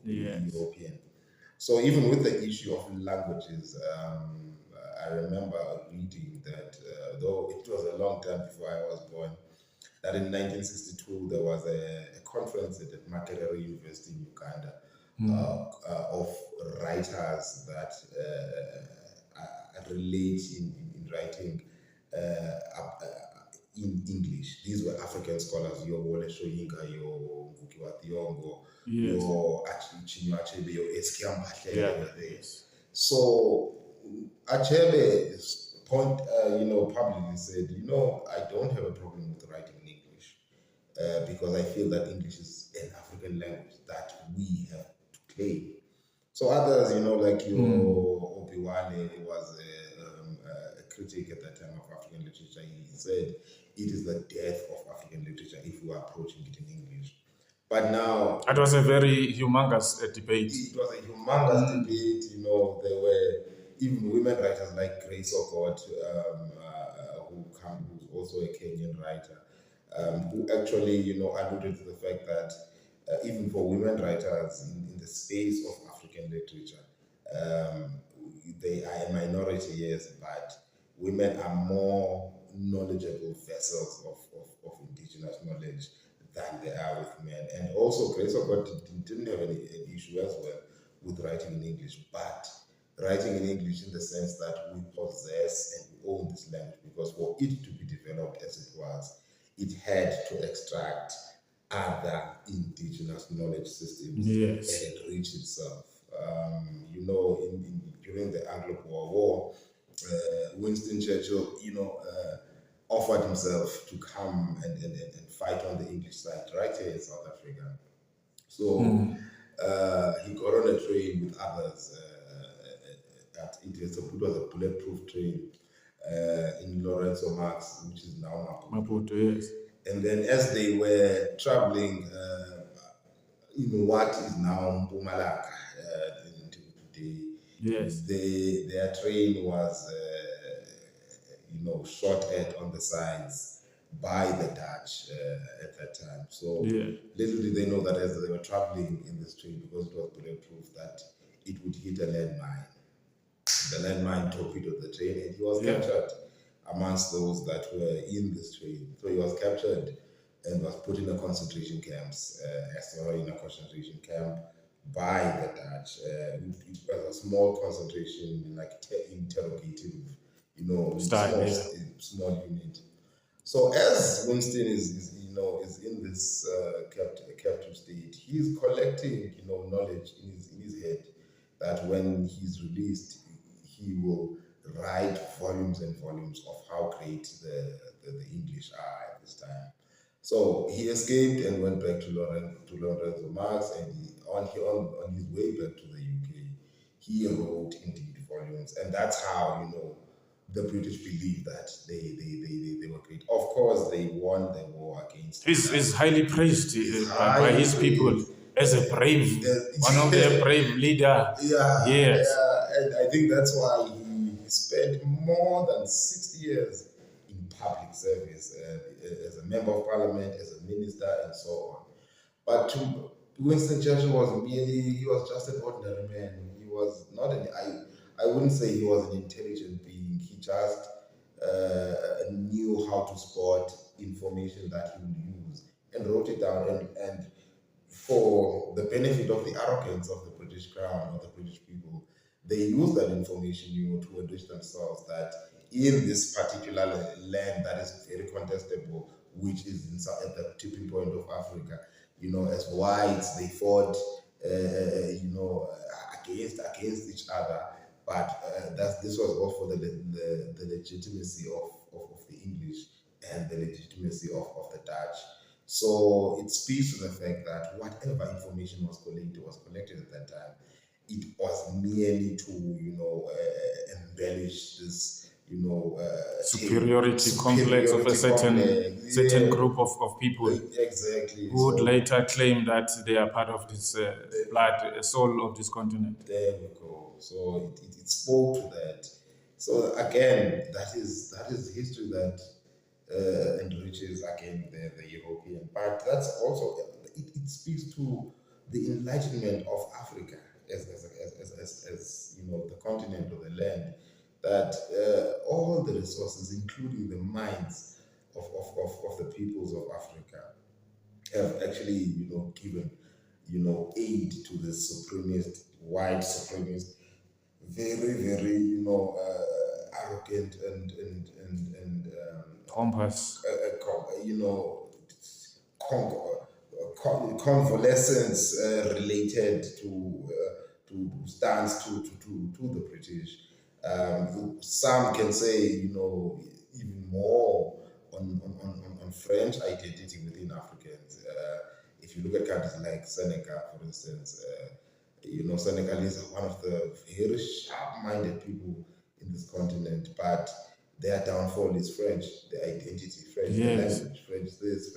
Yes. European. So even with the issue of languages, I remember reading that though it was a long time before I was born, that in 1962 there was a conference at Makerere University in Uganda of writers that relate in writing in English. These were African scholars, your Wole Soyinka, your Ngugi wa Thiong'o, Yes. your Chinua Achebe, your Eskia Mbahle, Yeah. they were there. So Achebe's point, publicly said, I don't have a problem with writing in English because I feel that English is an African language that we have to claim. So others, like your Obiwale was a critic at that time of African literature. He said it is the death of African literature if we are approaching it in English. But now It was a very humongous debate. it was a humongous debate. There were even women writers like Grace Okot, who's also a Kenyan writer, who actually, alluded to the fact that even for women writers in the space of African literature, they are a minority, yes, but women are more knowledgeable vessels of indigenous knowledge than they are with men. And also, Grace Okot didn't have an issue as well with writing in English, but writing in English in the sense that we possess and we own this language, because for it to be developed as it was, it had to extract other indigenous knowledge systems Yes. and enrich itself. During the Anglo-Boer War, Winston Churchill, offered himself to come and fight on the English side right here in South Africa. So he got on a train with others. It was a bulletproof train in Lorenzo Marx, which is now Maputo, yes. And then as they were traveling in what is now Mpumalanga, today, Yes. their train was, shot at on the sides by the Dutch at that time. So little did they know that as they were traveling in this train, because it was bulletproof, that it would hit a landmine. The landmine torpedoed the train, and he was captured amongst those that were in this train. So he was captured and was put in a concentration camps, in a concentration camp by the Dutch. It was a small concentration, like interrogative, small unit. So as Winston is in this captive state, he's collecting, knowledge in his head that when he's released, he will write volumes and volumes of how great the English are at this time. So he escaped and went back to Lorenzo Marx, and on his way back to the UK, he wrote indeed volumes, and that's how the British believed that they were great. Of course, they won the war against. He's highly praised by his people as a brave, one of their brave leader. Yeah. Yes. Yeah, and I think that's why he spent more than 60 years in public service as a member of parliament, as a minister, and so on. But to Winston Churchill he was just an ordinary man. He was not I wouldn't say he was an intelligent being. He just knew how to spot information that he would use and wrote it down. And for the benefit of the arrogance of the British Crown or the British people, they use that information, to enrich themselves, that in this particular land that is very contestable, which is at the tipping point of Africa, as whites, they fought, against each other. But this was all for the legitimacy of the English and the legitimacy of the Dutch. So it speaks to the fact that whatever information was collected at that time, it was merely to embellish this superiority complex of a certain group of people. Exactly. Who would later claim that they are part of this soul of this continent. There we go. So it spoke to that. So again, that is history that enriches again the European. But that's also it speaks to the enlightenment of Africa as you know, the continent or the land, that all the resources, including the minds of the peoples of Africa, have actually, you know, given, you know, aid to the supremacist, white supremacist, very, you know, arrogant Compass. you know, convalescence related to stance to the British. Some can say, you know, even more on French identity within Africans. If you look at countries like Senegal, for instance, you know, Senegal is one of the very sharp-minded people in this continent, but their downfall is French, their identity French, Yes. the language French, this.